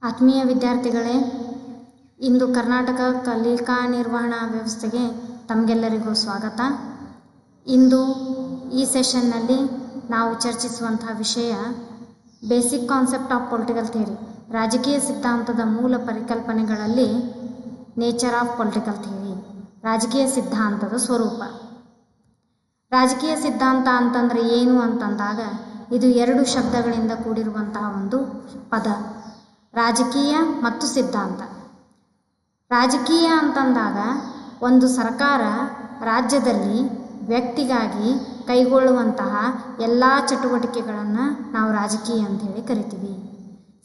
ಆತ್ಮೀಯ ವಿದ್ಯಾರ್ಥಿಗಳೇ, ಇಂದು ಕರ್ನಾಟಕ ಕಲಿಕಾ ನಿರ್ವಹಣಾ ವ್ಯವಸ್ಥೆಗೆ ತಮಗೆಲ್ಲರಿಗೂ ಸ್ವಾಗತ. ಇಂದು ಈ ಸೆಷನ್ನಲ್ಲಿ ನಾವು ಚರ್ಚಿಸುವಂತಹ ವಿಷಯ basic concept of political theory, ರಾಜಕೀಯ ಸಿದ್ಧಾಂತದ ಮೂಲ ಪರಿಕಲ್ಪನೆಗಳಲ್ಲಿ ನೇಚರ್ ಆಫ್ ಪೊಲಿಟಿಕಲ್ ಥಿಯರಿ, ರಾಜಕೀಯ ಸಿದ್ಧಾಂತದ ಸ್ವರೂಪ. ರಾಜಕೀಯ ಸಿದ್ಧಾಂತ ಅಂತಂದರೆ ಏನು ಅಂತಂದಾಗ ಇದು ಎರಡು ಶಬ್ದಗಳಿಂದ ಕೂಡಿರುವಂತಹ ಒಂದು ಪದ, ರಾಜಕೀಯ ಮತ್ತು ಸಿದ್ಧಾಂತ. ರಾಜಕೀಯ ಅಂತಂದಾಗ ಒಂದು ಸರ್ಕಾರ ರಾಜ್ಯದಲ್ಲಿ ವ್ಯಕ್ತಿಗಾಗಿ ಕೈಗೊಳ್ಳುವಂತಹ ಎಲ್ಲ ಚಟುವಟಿಕೆಗಳನ್ನು ನಾವು ರಾಜಕೀಯ ಅಂಥೇಳಿ ಕರಿತೀವಿ.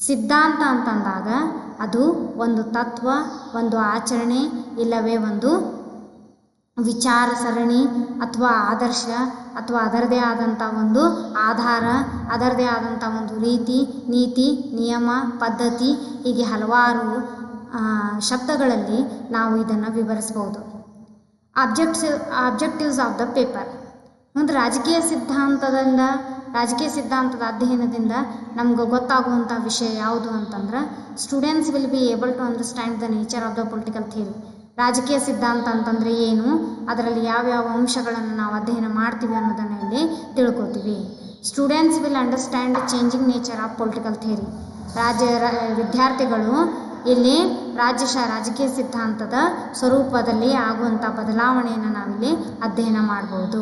ಸಿದ್ಧಾಂತ ಅಂತಂದಾಗ ಅದು ಒಂದು ತತ್ವ, ಒಂದು ಆಚರಣೆ, ಇಲ್ಲವೇ ಒಂದು ವಿಚಾರ ಸರಣಿ ಅಥವಾ ಆದರ್ಶ ಅಥವಾ ಅದರದೇ ಆದಂಥ ಒಂದು ಆಧಾರ, ಅದರದೇ ಆದಂಥ ಒಂದು ರೀತಿ, ನೀತಿ, ನಿಯಮ, ಪದ್ಧತಿ, ಹೀಗೆ ಹಲವಾರು ಶಬ್ದಗಳಲ್ಲಿ ನಾವು ಇದನ್ನು ವಿವರಿಸ್ಬೋದು. Objectives of the paper. ಒಂದು ರಾಜಕೀಯ ಸಿದ್ಧಾಂತದ ಅಧ್ಯಯನದಿಂದ ನಮ್ಗೆ ಗೊತ್ತಾಗುವಂಥ ವಿಷಯ ಯಾವುದು ಅಂತಂದ್ರೆ, students will be able to understand the nature of the political theory. ರಾಜಕೀಯ ಸಿದ್ಧಾಂತ ಅಂತಂದರೆ ಏನು, ಅದರಲ್ಲಿ ಯಾವ್ಯಾವ ಅಂಶಗಳನ್ನು ನಾವು ಅಧ್ಯಯನ ಮಾಡ್ತೀವಿ ಅನ್ನೋದನ್ನು ಇಲ್ಲಿ ತಿಳ್ಕೊತೀವಿ. Students will understand changing nature of political theory. ವಿದ್ಯಾರ್ಥಿಗಳು ಇಲ್ಲಿ ರಾಜಕೀಯ ಸಿದ್ಧಾಂತದ ಸ್ವರೂಪದಲ್ಲಿ ಆಗುವಂಥ ಬದಲಾವಣೆಯನ್ನು ನಾವಿಲ್ಲಿ ಅಧ್ಯಯನ ಮಾಡ್ಬೋದು.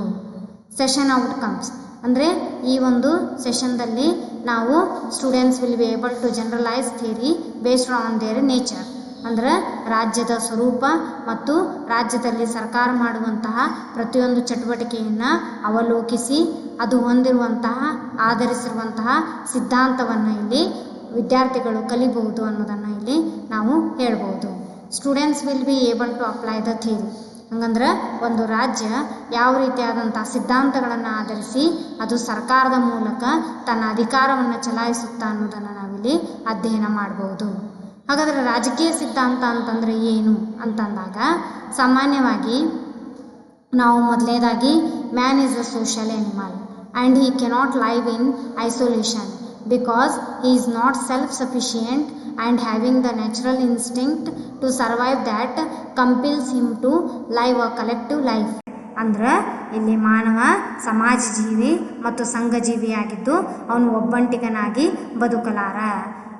ಸೆಷನ್ ಔಟ್ಕಮ್ಸ್ ಅಂದರೆ ಈ ಒಂದು ಸೆಷನ್ದಲ್ಲಿ ನಾವು students will be able to generalise theory based on their nature, ಅಂದರೆ ರಾಜ್ಯದ ಸ್ವರೂಪ ಮತ್ತು ರಾಜ್ಯದಲ್ಲಿ ಸರ್ಕಾರ ಮಾಡುವಂತಹ ಪ್ರತಿಯೊಂದು ಚಟುವಟಿಕೆಯನ್ನು ಅವಲೋಕಿಸಿ ಅದು ಹೊಂದಿರುವಂತಹ ಆಧರಿಸಿರುವಂತಹ ಸಿದ್ಧಾಂತವನ್ನು ಇಲ್ಲಿ ವಿದ್ಯಾರ್ಥಿಗಳು ಕಲಿಬಹುದು ಅನ್ನೋದನ್ನು ಇಲ್ಲಿ ನಾವು ಹೇಳ್ಬೋದು. Students will be able to apply the theory. ಹಂಗಂದ್ರೆ ಒಂದು ರಾಜ್ಯ ಯಾವ ರೀತಿಯಾದಂಥ ಸಿದ್ಧಾಂತಗಳನ್ನು ಆಧರಿಸಿ ಅದು ಸರ್ಕಾರದ ಮೂಲಕ ತನ್ನ ಅಧಿಕಾರವನ್ನು ಚಲಾಯಿಸುತ್ತಾ ಅನ್ನೋದನ್ನು ನಾವಿಲ್ಲಿ ಅಧ್ಯಯನ ಮಾಡ್ಬೋದು. ಹಾಗಾದರೆ ರಾಜಕೀಯ ಸಿದ್ಧಾಂತ ಅಂತಂದರೆ ಏನು ಅಂತಂದಾಗ, ಸಾಮಾನ್ಯವಾಗಿ ನಾವು ಮೊದಲನೇದಾಗಿ man is a social animal and he cannot live in isolation because he is not self-sufficient and having the natural instinct to survive that compels him to live a collective life. ಅಂದ್ರೆ ಇಲ್ಲಿ ಮಾನವ ಸಮಾಜ ಜೀವಿ ಮತ್ತು ಸಂಘಜೀವಿಯಾಗಿದ್ದು ಅವನು ಒಬ್ಬಂಟಿಗನಾಗಿ ಬದುಕಲಾರ.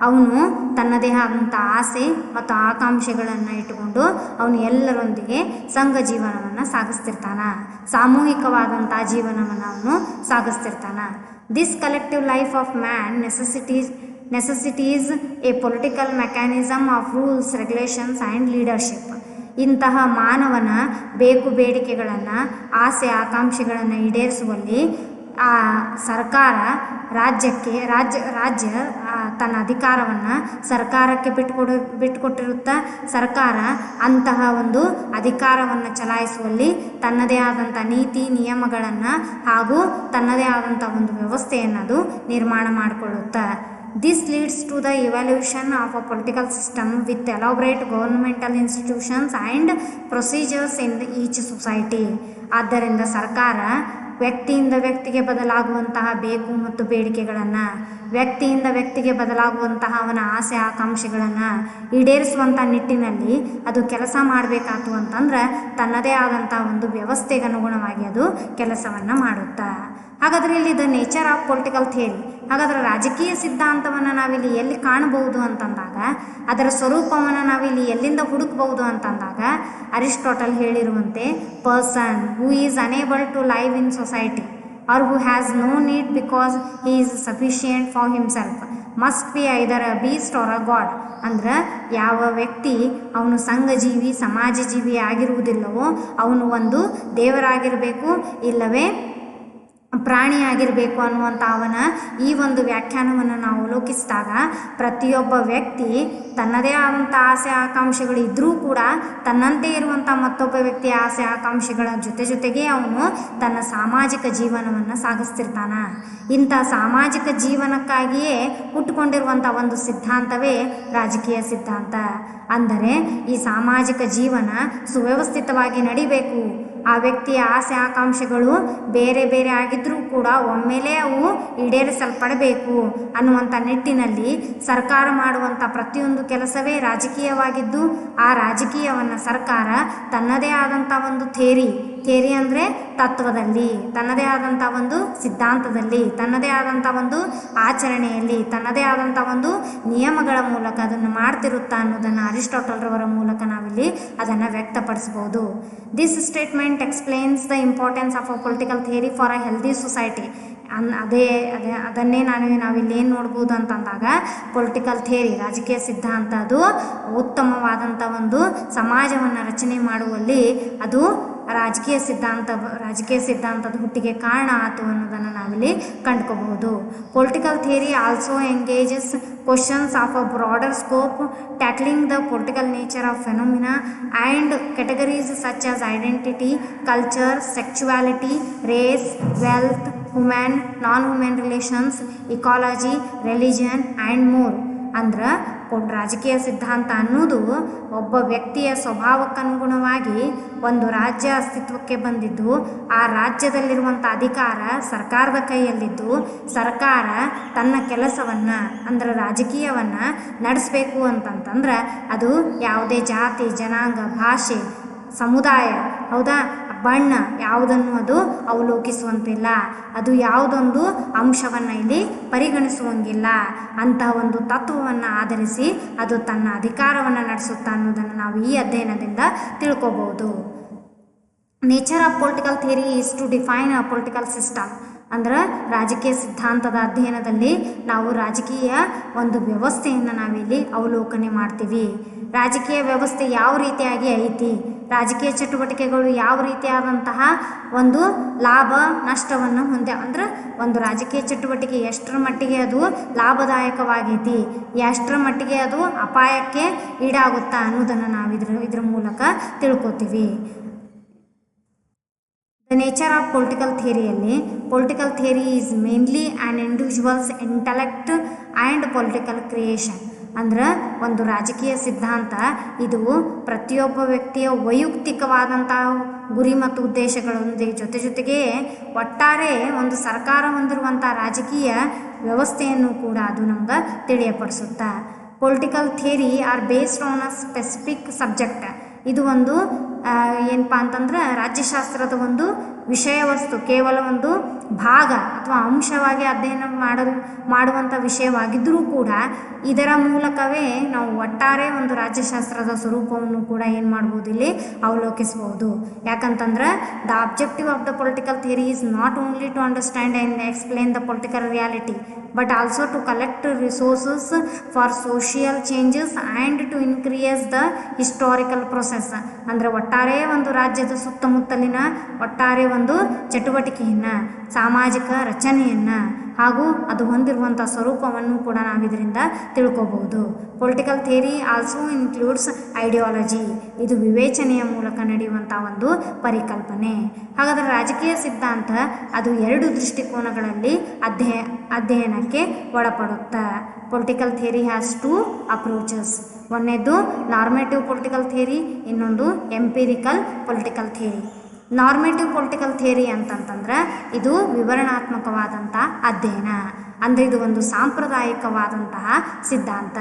ಅವನು ತನ್ನದೇ ಆದಂಥ ಆಸೆ ಮತ್ತು ಆಕಾಂಕ್ಷೆಗಳನ್ನು ಇಟ್ಟುಕೊಂಡು ಅವನು ಎಲ್ಲರೊಂದಿಗೆ ಸಂಘ ಜೀವನವನ್ನು ಸಾಗಿಸ್ತಿರ್ತಾನ, ಸಾಮೂಹಿಕವಾದಂಥ ಜೀವನವನ್ನು ಅವನು ಸಾಗಿಸ್ತಿರ್ತಾನ. This collective life of man necessitates a political mechanism of rules, regulations and leadership. ಇಂತಹ ಮಾನವನ ಬೇಕು ಬೇಡಿಕೆಗಳನ್ನು, ಆಸೆ ಆಕಾಂಕ್ಷೆಗಳನ್ನು ಈಡೇರಿಸುವಲ್ಲಿ ಸರ್ಕಾರ ರಾಜ್ಯ ತನ್ನ ಅಧಿಕಾರವನ್ನು ಸರ್ಕಾರಕ್ಕೆ ಬಿಟ್ಟುಕೊಟ್ಟಿರುತ್ತಾ ಸರ್ಕಾರ ಅಂತಹ ಒಂದು ಅಧಿಕಾರವನ್ನು ಚಲಾಯಿಸುವಲ್ಲಿ ತನ್ನದೇ ಆದಂಥ ನೀತಿ ನಿಯಮಗಳನ್ನು ಹಾಗೂ ತನ್ನದೇ ಆದಂಥ ಒಂದು ವ್ಯವಸ್ಥೆಯನ್ನು ಅದು ನಿರ್ಮಾಣ ಮಾಡಿಕೊಳ್ಳುತ್ತಾ. This leads to the evolution of a political system with elaborate governmental institutions and procedures in each society. ಆದ್ದರಿಂದ ಸರ್ಕಾರ ವ್ಯಕ್ತಿಯಿಂದ ವ್ಯಕ್ತಿಗೆ ಬದಲಾಗುವಂತಹ ಬೇಕು ಮತ್ತು ಬೇಡಿಕೆಗಳನ್ನು, ವ್ಯಕ್ತಿಯಿಂದ ವ್ಯಕ್ತಿಗೆ ಬದಲಾಗುವಂತಹ ಅವನ ಆಸೆ ಆಕಾಂಕ್ಷೆಗಳನ್ನು ಈಡೇರಿಸುವಂಥ ನಿಟ್ಟಿನಲ್ಲಿ ಅದು ಕೆಲಸ ಮಾಡಬೇಕಾತು ಅಂತಂದ್ರೆ ತನ್ನದೇ ಆದಂಥ ಒಂದು ವ್ಯವಸ್ಥೆಗೆ ಅನುಗುಣವಾಗಿ ಅದು ಕೆಲಸವನ್ನು ಮಾಡುತ್ತಾ. ಹಾಗಾದರೆ ಇಲ್ಲಿ the nature of political theory. ಹಾಗಾದರೆ ರಾಜಕೀಯ ಸಿದ್ಧಾಂತವನ್ನು ನಾವಿಲ್ಲಿ ಎಲ್ಲಿ ಕಾಣಬಹುದು ಅಂತಂದಾಗ, ಅದರ ಸ್ವರೂಪವನ್ನು ನಾವಿಲ್ಲಿ ಎಲ್ಲಿಂದ ಹುಡುಕಬಹುದು ಅಂತಂದಾಗ, ಅರಿಸ್ಟಾಟಲ್ ಹೇಳಿರುವಂತೆ person who is unable to live in society or who has no need because he is sufficient for himself must be either a beast or a god. ಅಂದ್ರೆ ಯಾವ ವ್ಯಕ್ತಿ ಅವನು ಸಂಘಜೀವಿ ಸಮಾಜ ಜೀವಿ ಆಗಿರುವುದಿಲ್ಲವೋ ಅವನು ಒಂದು ದೇವರಾಗಿರಬೇಕು, ಇಲ್ಲವೇ ಪ್ರಾಣಿಯಾಗಿರಬೇಕು ಅನ್ನುವಂಥ ಅವನ ಈ ಒಂದು ವ್ಯಾಖ್ಯಾನವನ್ನು ನಾವು ಅವಲೋಕಿಸಿದಾಗ ಪ್ರತಿಯೊಬ್ಬ ವ್ಯಕ್ತಿ ತನ್ನದೇ ಆದಂಥ ಆಸೆ ಆಕಾಂಕ್ಷೆಗಳು ಇದ್ದರೂ ಕೂಡ ತನ್ನಂತೆ ಇರುವಂಥ ಮತ್ತೊಬ್ಬ ವ್ಯಕ್ತಿಯ ಆಸೆ ಆಕಾಂಕ್ಷೆಗಳ ಜೊತೆಗೆ ಅವನು ತನ್ನ ಸಾಮಾಜಿಕ ಜೀವನವನ್ನು ಸಾಗಿಸ್ತಿರ್ತಾನ. ಇಂಥ ಸಾಮಾಜಿಕ ಜೀವನಕ್ಕಾಗಿಯೇ ಹುಟ್ಟುಕೊಂಡಿರುವಂಥ ಒಂದು ಸಿದ್ಧಾಂತವೇ ರಾಜಕೀಯ ಸಿದ್ಧಾಂತ. ಅಂದರೆ ಈ ಸಾಮಾಜಿಕ ಜೀವನ ಸುವ್ಯವಸ್ಥಿತವಾಗಿ ನಡಿಬೇಕು, ಆ ವ್ಯಕ್ತಿಯ ಆಸೆ ಆಕಾಂಕ್ಷೆಗಳು ಬೇರೆ ಬೇರೆ ಆಗಿದ್ದರೂ ಕೂಡ ಒಮ್ಮೆಲೇ ಅವು ಈಡೇರಿಸಲ್ಪಡಬೇಕು ಅನ್ನುವಂಥ ನಿಟ್ಟಿನಲ್ಲಿ ಸರ್ಕಾರ ಮಾಡುವಂಥ ಪ್ರತಿಯೊಂದು ಕೆಲಸವೇ ರಾಜಕೀಯವಾಗಿದ್ದು, ಆ ರಾಜಕೀಯವನ್ನು ಸರ್ಕಾರ ತನ್ನದೇ ಆದಂಥ ಒಂದು ಥೇರಿ ಅಂದರೆ ತತ್ವದಲ್ಲಿ, ತನ್ನದೇ ಆದಂಥ ಒಂದು ಸಿದ್ಧಾಂತದಲ್ಲಿ, ತನ್ನದೇ ಆದಂಥ ಒಂದು ಆಚರಣೆಯಲ್ಲಿ, ತನ್ನದೇ ಆದಂಥ ಒಂದು ನಿಯಮಗಳ ಮೂಲಕ ಅದನ್ನು ಮಾಡ್ತಿರುತ್ತಾ ಅನ್ನೋದನ್ನು ಅರಿಸ್ಟಾಟಲ್ರವರ ಮೂಲಕ ನಾವಿಲ್ಲಿ ಅದನ್ನು ವ್ಯಕ್ತಪಡಿಸ್ಬೋದು. This statement explains the importance of a political theory for a healthy society. ಅದನ್ನೇ ನಾವಿಲ್ಲಿ ಏನು ನೋಡ್ಬೋದು ಅಂತಂದಾಗ, ಪೊಲಿಟಿಕಲ್ ಥಿಯರಿ ರಾಜಕೀಯ ಸಿದ್ಧಾಂತ ಅದು ಉತ್ತಮವಾದಂಥ ಒಂದು ಸಮಾಜವನ್ನು ರಚನೆ ಮಾಡುವಲ್ಲಿ ಅದು ರಾಜಕೀಯ ಸಿದ್ಧಾಂತದ ಹುಟ್ಟಿಗೆ ಕಾರಣ ಆಯಿತು ಅನ್ನೋದನ್ನು ನಾವಿಲ್ಲಿ ಕಂಡ್ಕೋಬಹುದು. Political theory also engages questions of a broader scope, tackling the political nature of phenomena and categories such as identity, culture, sexuality, race, wealth, human, non-human relations, ecology, religion and more. ಅಂದ್ರೆ ರಾಜಕೀಯ ಸಿದ್ಧಾಂತ ಅನ್ನೋದು ಒಬ್ಬ ವ್ಯಕ್ತಿಯ ಸ್ವಭಾವಕ್ಕನುಗುಣವಾಗಿ ಒಂದು ರಾಜ್ಯ ಅಸ್ತಿತ್ವಕ್ಕೆ ಬಂದಿದ್ದು, ಆ ರಾಜ್ಯದಲ್ಲಿರುವಂಥ ಅಧಿಕಾರ ಸರ್ಕಾರದ ಕೈಯಲ್ಲಿದ್ದು, ಸರ್ಕಾರ ತನ್ನ ಕೆಲಸವನ್ನು ಅಂದ್ರೆ ರಾಜಕೀಯವನ್ನು ನಡೆಸಬೇಕು ಅಂತಂತಂದ್ರೆ ಅದು ಯಾವುದೇ ಜಾತಿ, ಜನಾಂಗ, ಭಾಷೆ, ಸಮುದಾಯ, ಹೌದಾ, ಬಣ್ಣ ಯಾವುದನ್ನು ಅದು ಅವಲೋಕಿಸುವಂತಿಲ್ಲ, ಅದು ಯಾವುದೊಂದು ಅಂಶವನ್ನು ಇಲ್ಲಿ ಪರಿಗಣಿಸುವಂಗಿಲ್ಲ. ಅಂತಹ ಒಂದು ತತ್ವವನ್ನು ಆಧರಿಸಿ ಅದು ತನ್ನ ಅಧಿಕಾರವನ್ನು ನಡೆಸುತ್ತಾ ಅನ್ನೋದನ್ನು ನಾವು ಈ ಅಧ್ಯಯನದಿಂದ ತಿಳ್ಕೊಬಹುದು. Nature of political theory is to define a political system. ಅಂದ್ರೆ ರಾಜಕೀಯ ಸಿದ್ಧಾಂತದ ಅಧ್ಯಯನದಲ್ಲಿ ನಾವು ರಾಜಕೀಯ ಒಂದು ವ್ಯವಸ್ಥೆಯನ್ನು ನಾವಿಲ್ಲಿ ಅವಲೋಕನೆ ಮಾಡ್ತೀವಿ. ರಾಜಕೀಯ ವ್ಯವಸ್ಥೆ ಯಾವ ರೀತಿಯಾಗಿ ಐತಿ, ರಾಜಕೀಯ ಚಟುವಟಿಕೆಗಳು ಯಾವ ರೀತಿಯಾದಂತಹ ಒಂದು ಲಾಭ ನಷ್ಟವನ್ನು ಅಂದ್ರೆ ಒಂದು ರಾಜಕೀಯ ಚಟುವಟಿಕೆ ಎಷ್ಟರ ಮಟ್ಟಿಗೆ ಅದು ಲಾಭದಾಯಕವಾಗೈತಿ, ಎಷ್ಟರ ಮಟ್ಟಿಗೆ ಅದು ಅಪಾಯಕ್ಕೆ ಈಡಾಗುತ್ತಾ ಅನ್ನೋದನ್ನು ನಾವು ಇದ್ರ ಮೂಲಕ ತಿಳ್ಕೊತೀವಿ. ದ ನೇಚರ್ ಆಫ್ ಪೊಲಿಟಿಕಲ್ ಥಿಯರಿಯಲ್ಲಿ political theory is mainly an individual's intellect and political creation. ಅಂದ್ರೆ ಒಂದು ರಾಜಕೀಯ ಸಿದ್ಧಾಂತ ಇದು ಪ್ರತಿಯೊಬ್ಬ ವ್ಯಕ್ತಿಯ ವೈಯಕ್ತಿಕವಾದಂಥ ಗುರಿ ಮತ್ತು ಉದ್ದೇಶಗಳೊಂದಿಗೆ ಜೊತೆಗೆ ಒಟ್ಟಾರೆ ಒಂದು ಸರ್ಕಾರ ಹೊಂದಿರುವಂಥ ರಾಜಕೀಯ ವ್ಯವಸ್ಥೆಯನ್ನು ಕೂಡ ಅದು ನಮ್ಗೆ ತಿಳಿಯಪಡಿಸುತ್ತಾ. Political theory are based on a specific subject. ಇದು ಒಂದು ಏನಪ್ಪ ಅಂತಂದ್ರೆ ರಾಜ್ಯಶಾಸ್ತ್ರದ ಒಂದು ವಿಷಯ ವಸ್ತು, ಕೇವಲ ಒಂದು ಭಾಗ ಅಥವಾ ಅಂಶವಾಗಿ ಅಧ್ಯಯನ ಮಾಡುವಂಥ ವಿಷಯವಾಗಿದ್ದರೂ ಕೂಡ ಇದರ ಮೂಲಕವೇ ನಾವು ಒಟ್ಟಾರೆ ಒಂದು ರಾಜ್ಯಶಾಸ್ತ್ರದ ಸ್ವರೂಪವನ್ನು ಕೂಡ ಏನು ಮಾಡ್ಬೋದು, ಇಲ್ಲಿ ಅವಲೋಕಿಸ್ಬೋದು. ಯಾಕಂತಂದ್ರೆ the objective of the political theory is not only to understand and explain the political reality but also to collect resources for social changes and to increase the historical process. ಅಂದರೆ ಒಟ್ಟಾರೆ ಒಂದು ರಾಜ್ಯದ ಸುತ್ತಮುತ್ತಲಿನ ಒಟ್ಟಾರೆ ಒಂದು ಚಟುವಟಿಕೆಯನ್ನು, ಸಾಮಾಜಿಕ ರಚನೆಯನ್ನು ಹಾಗೂ ಅದು ಹೊಂದಿರುವಂಥ ಸ್ವರೂಪವನ್ನು ಕೂಡ ನಾವು ಇದರಿಂದ ತಿಳ್ಕೊಬಹುದು. Political theory also includes ideology. ಇದು ವಿವೇಚನೆಯ ಮೂಲಕ ನಡೆಯುವಂಥ ಒಂದು ಪರಿಕಲ್ಪನೆ. ಹಾಗಾದರೆ ರಾಜಕೀಯ ಸಿದ್ಧಾಂತ ಅದು ಎರಡು ದೃಷ್ಟಿಕೋನಗಳಲ್ಲಿ ಅಧ್ಯಯನಕ್ಕೆ ಒಳಪಡುತ್ತೆ. Political theory has two approaches. ಒಂದನೇದು ನಾರ್ಮೇಟಿವ್ ಪೊಲಿಟಿಕಲ್ ಥಿಯರಿ, ಇನ್ನೊಂದು empirical political theory. Normative political theory ಅಂತಂತಂದ್ರೆ ಇದು ವಿವರಣಾತ್ಮಕವಾದಂಥ ಅಧ್ಯಯನ. ಅಂದರೆ ಇದು ಒಂದು ಸಾಂಪ್ರದಾಯಿಕವಾದಂತಹ ಸಿದ್ಧಾಂತ.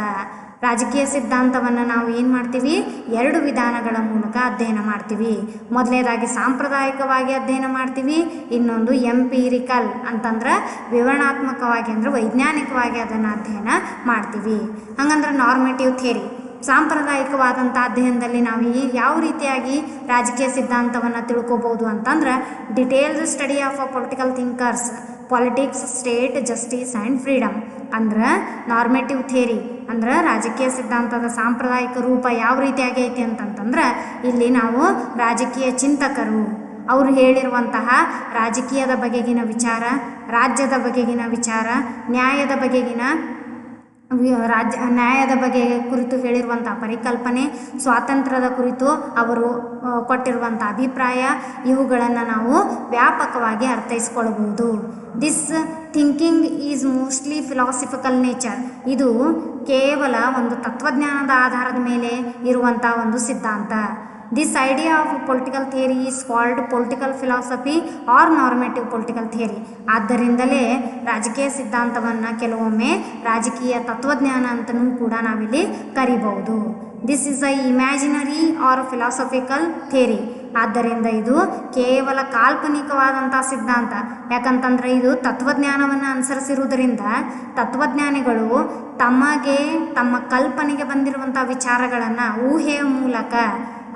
ರಾಜಕೀಯ ಸಿದ್ಧಾಂತವನ್ನು ನಾವು ಏನು ಮಾಡ್ತೀವಿ, ಎರಡು ವಿಧಾನಗಳ ಮೂಲಕ ಅಧ್ಯಯನ ಮಾಡ್ತೀವಿ. ಮೊದಲನೇದಾಗಿ ಸಾಂಪ್ರದಾಯಿಕವಾಗಿ ಅಧ್ಯಯನ ಮಾಡ್ತೀವಿ, ಇನ್ನೊಂದು ಎಂಪಿರಿಕಲ್ ಅಂತಂದ್ರೆ ವಿವರಣಾತ್ಮಕವಾಗಿ ಅಂದರೆ ವೈಜ್ಞಾನಿಕವಾಗಿ ಅದನ್ನು ಅಧ್ಯಯನ ಮಾಡ್ತೀವಿ. ಹಂಗಂದ್ರೆ ನಾರ್ಮೇಟಿವ್ ಥಿಯರಿ ಸಾಂಪ್ರದಾಯಿಕವಾದಂಥ ಅಧ್ಯಯನದಲ್ಲಿ ನಾವು ಯಾವ ರೀತಿಯಾಗಿ ರಾಜಕೀಯ ಸಿದ್ಧಾಂತವನ್ನು ತಿಳ್ಕೊಬೋದು ಅಂತಂದ್ರೆ detailed study of a political thinkers, politics, state, justice and freedom. ಅಂದ್ರೆ ನಾರ್ಮೇಟಿವ್ ಥಿಯರಿ ಅಂದ್ರೆ ರಾಜಕೀಯ ಸಿದ್ಧಾಂತದ ಸಾಂಪ್ರದಾಯಿಕ ರೂಪ ಯಾವ ರೀತಿಯಾಗಿ ಐತಿ ಅಂತಂತಂದ್ರೆ ಇಲ್ಲಿ ನಾವು ರಾಜಕೀಯ ಚಿಂತಕರು ಅವರು ಹೇಳಿರುವಂತಹ ರಾಜಕೀಯದ ಬಗೆಗಿನ ವಿಚಾರ, ರಾಜ್ಯದ ಬಗೆಗಿನ ವಿಚಾರ, ನ್ಯಾಯದ ಬಗ್ಗೆ ಕುರಿತು ಹೇಳಿರುವಂಥ ಪರಿಕಲ್ಪನೆ, ಸ್ವಾತಂತ್ರ್ಯದ ಕುರಿತು ಅವರು ಕೊಟ್ಟಿರುವಂಥ ಅಭಿಪ್ರಾಯ, ಇವುಗಳನ್ನು ನಾವು ವ್ಯಾಪಕವಾಗಿ ಅರ್ಥೈಸ್ಕೊಳ್ಬಹುದು. This thinking is mostly philosophical nature. ಇದು ಕೇವಲ ಒಂದು ತತ್ವಜ್ಞಾನದ ಆಧಾರದ ಮೇಲೆ ಇರುವಂಥ ಒಂದು ಸಿದ್ಧಾಂತ. This idea of political theory is called political philosophy or normative political theory. ಆದ್ದರಿಂದಲೇ ರಾಜಕೀಯ ಸಿದ್ಧಾಂತವನ್ನು ಕೆಲವೊಮ್ಮೆ ರಾಜಕೀಯ ತತ್ವಜ್ಞಾನ ಅಂತಲೂ ಕೂಡ ನಾವಿಲ್ಲಿ ಕರಿಬಹುದು. This is a imaginary or philosophical theory. ಆದ್ದರಿಂದ ಇದು ಕೇವಲ ಕಾಲ್ಪನಿಕವಾದಂಥ ಸಿದ್ಧಾಂತ. ಯಾಕಂತಂದರೆ ಇದು ತತ್ವಜ್ಞಾನವನ್ನು ಅನುಸರಿಸಿರುವುದರಿಂದ ತತ್ವಜ್ಞಾನಿಗಳು ತಮ್ಮ ಕಲ್ಪನೆಗೆ ಬಂದಿರುವಂಥ ವಿಚಾರಗಳನ್ನು ಊಹೆಯ ಮೂಲಕ,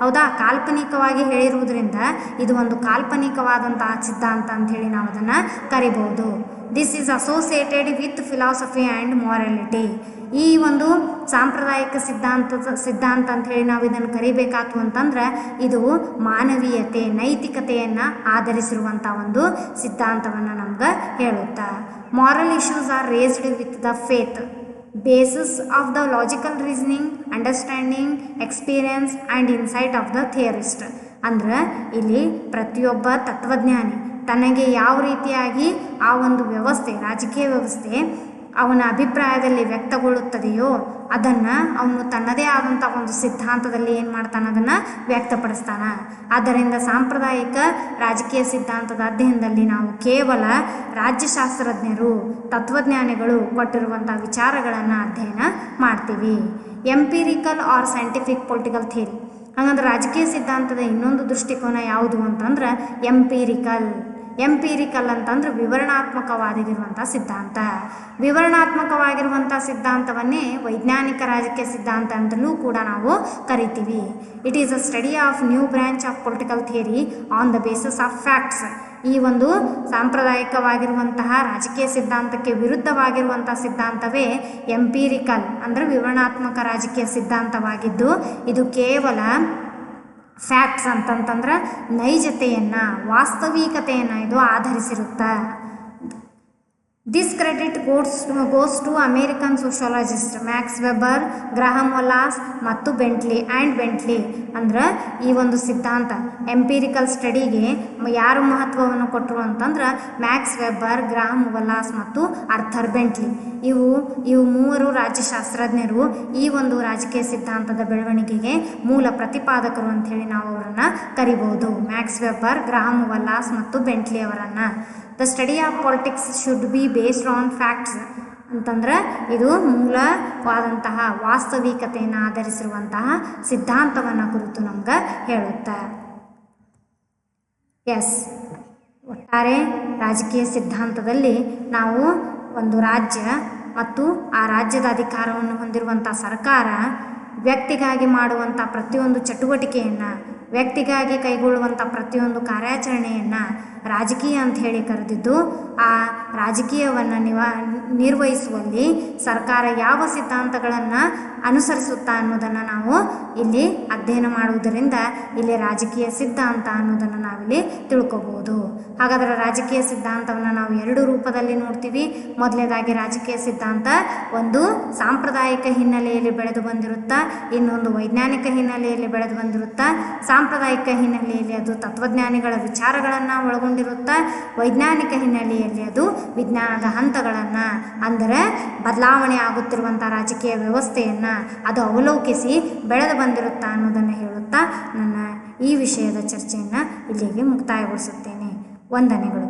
ಹೌದಾ, ಕಾಲ್ಪನಿಕವಾಗಿ ಹೇಳಿರುವುದರಿಂದ ಇದು ಒಂದು ಕಾಲ್ಪನಿಕವಾದಂತಹ ಸಿದ್ಧಾಂತ ಅಂಥೇಳಿ ನಾವು ಅದನ್ನು ಕರಿಬಹುದು. This is associated with philosophy and morality. ಈ ಒಂದು ಸಾಂಪ್ರದಾಯಿಕ ಸಿದ್ಧಾಂತ ಅಂಥೇಳಿ ನಾವು ಇದನ್ನು ಕರಿಬೇಕಾತು ಅಂತಂದ್ರೆ ಇದು ಮಾನವೀಯತೆ, ನೈತಿಕತೆಯನ್ನು ಆಧರಿಸಿರುವಂಥ ಒಂದು ಸಿದ್ಧಾಂತವನ್ನು ನಮ್ಗೆ ಹೇಳುತ್ತಾ. Moral issues are raised with the faith, basis of the logical reasoning, understanding, experience and insight of the theorist. ಅಂದ್ರೆ ಇಲ್ಲಿ ಪ್ರತಿಯೊಬ್ಬ ತತ್ವಜ್ಞಾನಿ ತನಗೆ ಯಾವ ರೀತಿಯಾಗಿ ಆ ಒಂದು ವ್ಯವಸ್ಥೆ, ರಾಜಕೀಯ ವ್ಯವಸ್ಥೆ ಅವನ ಅಭಿಪ್ರಾಯದಲ್ಲಿ ವ್ಯಕ್ತಗೊಳ್ಳುತ್ತದೆಯೋ ಅದನ್ನು ಅವನು ತನ್ನದೇ ಆದಂಥ ಒಂದು ಸಿದ್ಧಾಂತದಲ್ಲಿ ಏನು ಮಾಡ್ತಾನೆ, ಅದನ್ನು ವ್ಯಕ್ತಪಡಿಸ್ತಾನೆ. ಆದ್ದರಿಂದ ಸಾಂಪ್ರದಾಯಿಕ ರಾಜಕೀಯ ಸಿದ್ಧಾಂತದ ಅಧ್ಯಯನದಲ್ಲಿ ನಾವು ಕೇವಲ ರಾಜ್ಯಶಾಸ್ತ್ರಜ್ಞರು, ತತ್ವಜ್ಞಾನಿಗಳು ಕೊಟ್ಟಿರುವಂಥ ವಿಚಾರಗಳನ್ನು ಅಧ್ಯಯನ ಮಾಡ್ತೀವಿ. Empirical or scientific political theory. ಹಾಗಂದ್ರೆ ರಾಜಕೀಯ ಸಿದ್ಧಾಂತದ ಇನ್ನೊಂದು ದೃಷ್ಟಿಕೋನ ಯಾವುದು ಅಂತಂದ್ರೆ ಎಂಪಿರಿಕಲ್ ಅಂತಂದ್ರೆ ವಿವರಣಾತ್ಮಕವಾಗಿರುವಂಥ ಸಿದ್ಧಾಂತ. ವಿವರಣಾತ್ಮಕವಾಗಿರುವಂಥ ಸಿದ್ಧಾಂತವನ್ನೇ ವೈಜ್ಞಾನಿಕ ರಾಜಕೀಯ ಸಿದ್ಧಾಂತ ಅಂತಲೂ ಕೂಡ ನಾವು ಕರಿತೀವಿ. It is a study of new branch of political theory on the basis of facts. ಈ ಒಂದು ಸಾಂಪ್ರದಾಯಿಕವಾಗಿರುವಂತಹ ರಾಜಕೀಯ ಸಿದ್ಧಾಂತಕ್ಕೆ ವಿರುದ್ಧವಾಗಿರುವಂಥ ಸಿದ್ಧಾಂತವೇ ಎಂಪಿರಿಕಲ್ ಅಂದರೆ ವಿವರಣಾತ್ಮಕ ರಾಜಕೀಯ ಸಿದ್ಧಾಂತವಾಗಿದ್ದು ಇದು ಕೇವಲ ಫ್ಯಾಕ್ಟ್ಸ್ ಅಂತಂತಂದ್ರೆ ನೈಜತೆಯನ್ನು, ವಾಸ್ತವಿಕತೆಯನ್ನು ಇದು ಆಧರಿಸಿರುತ್ತೆ. This credit goes to American sociologist Max Weber, Graham Wallas ಮತ್ತು ಬೆಂಟ್ಲಿ. ಅಂದ್ರೆ ಈ ಒಂದು ಸಿದ್ಧಾಂತ ಎಂಪಿರಿಕಲ್ ಸ್ಟಡಿಗೆ ಯಾರು ಮಹತ್ವವನ್ನು ಕೊಟ್ಟರು ಅಂತಂದ್ರೆ ಮ್ಯಾಕ್ಸ್ ವೆಬರ್, ಗ್ರಹಮ್ ವಲಾಸ್ ಮತ್ತು ಆರ್ಥರ್ ಬೆಂಟ್ಲಿ. ಇವು ಮೂವರು ರಾಜ್ಯಶಾಸ್ತ್ರಜ್ಞರು ಈ ಒಂದು ರಾಜಕೀಯ ಸಿದ್ಧಾಂತದ ಬೆಳವಣಿಗೆಗೆ ಮೂಲ ಪ್ರತಿಪಾದಕರು ಅಂಥೇಳಿ ನಾವು ಅವರನ್ನು ಕರಿಬಹುದು. ಮ್ಯಾಕ್ಸ್ ವೆಬರ್, ಗ್ರಹಮ್ ವಲಾಸ್ ಮತ್ತು ಬೆಂಟ್ಲಿ ಅವರನ್ನು. The study of politics should be based on facts ಅಂತಂದ್ರೆ ಇದು ಮೂಲವಾದಂತಹ ವಾಸ್ತವಿಕತೆಯನ್ನು ಆಧರಿಸಿರುವಂತಹ ಸಿದ್ಧಾಂತವನ್ನು ಕುರಿತು ನಮ್ಗೆ ಹೇಳುತ್ತೆ. ಒಟ್ಟಾರೆ ರಾಜಕೀಯ ಸಿದ್ಧಾಂತದಲ್ಲಿ ನಾವು ಒಂದು ರಾಜ್ಯ ಮತ್ತು ಆ ರಾಜ್ಯದ ಅಧಿಕಾರವನ್ನು ಹೊಂದಿರುವಂಥ ಸರ್ಕಾರ ವ್ಯಕ್ತಿಗಾಗಿ ಮಾಡುವಂಥ ಪ್ರತಿಯೊಂದು ಚಟುವಟಿಕೆಯನ್ನು, ವ್ಯಕ್ತಿಗಾಗಿ ಕೈಗೊಳ್ಳುವಂಥ ಪ್ರತಿಯೊಂದು ಕಾರ್ಯಾಚರಣೆಯನ್ನು ರಾಜಕೀಯ ಅಂತ ಹೇಳಿ ಕರೆದಿದ್ದು, ಆ ರಾಜಕೀಯವನ್ನು ನಿರ್ವಹಿಸುವಲ್ಲಿ ಸರ್ಕಾರ ಯಾವ ಸಿದ್ಧಾಂತಗಳನ್ನು ಅನುಸರಿಸುತ್ತಾ ಅನ್ನೋದನ್ನು ನಾವು ಇಲ್ಲಿ ಅಧ್ಯಯನ ಮಾಡುವುದರಿಂದ ಇಲ್ಲಿ ರಾಜಕೀಯ ಸಿದ್ಧಾಂತ ಅನ್ನೋದನ್ನು ನಾವಿಲ್ಲಿ ತಿಳ್ಕೊಬಹುದು. ಹಾಗಾದರೆ ರಾಜಕೀಯ ಸಿದ್ಧಾಂತವನ್ನು ನಾವು ಎರಡು ರೂಪದಲ್ಲಿ ನೋಡ್ತೀವಿ. ಮೊದಲನೇದಾಗಿ ರಾಜಕೀಯ ಸಿದ್ಧಾಂತ ಒಂದು ಸಾಂಪ್ರದಾಯಿಕ ಹಿನ್ನೆಲೆಯಲ್ಲಿ ಬೆಳೆದು ಬಂದಿರುತ್ತಾ, ಇನ್ನೊಂದು ವೈಜ್ಞಾನಿಕ ಹಿನ್ನೆಲೆಯಲ್ಲಿ ಬೆಳೆದು ಬಂದಿರುತ್ತಾ. ಸಾಂಪ್ರದಾಯಿಕ ಹಿನ್ನೆಲೆಯಲ್ಲಿ ಅದು ತತ್ವಜ್ಞಾನಿಗಳ ವಿಚಾರಗಳನ್ನು ಒಳಗೊಂಡಿರುತ್ತಾ, ವೈಜ್ಞಾನಿಕ ಹಿನ್ನೆಲೆಯಲ್ಲಿ ಅದು ವಿಜ್ಞಾನದ ಹಂತಗಳನ್ನು ಅಂದರೆ ಬದಲಾವಣೆ ಆಗುತ್ತಿರುವಂಥ ರಾಜಕೀಯ ವ್ಯವಸ್ಥೆಯನ್ನು ಅದು ಅವಲೋಕಿಸಿ ಬೆಳೆದು ಬಂದಿರುತ್ತಾ ಅನ್ನೋದನ್ನು ಹೇಳುತ್ತಾ ನನ್ನ ಈ ವಿಷಯದ ಚರ್ಚೆಯನ್ನು ಇಲ್ಲಿಗೆ ಮುಕ್ತಾಯಗೊಳಿಸುತ್ತೇನೆ. ವಂದನೆಗಳು.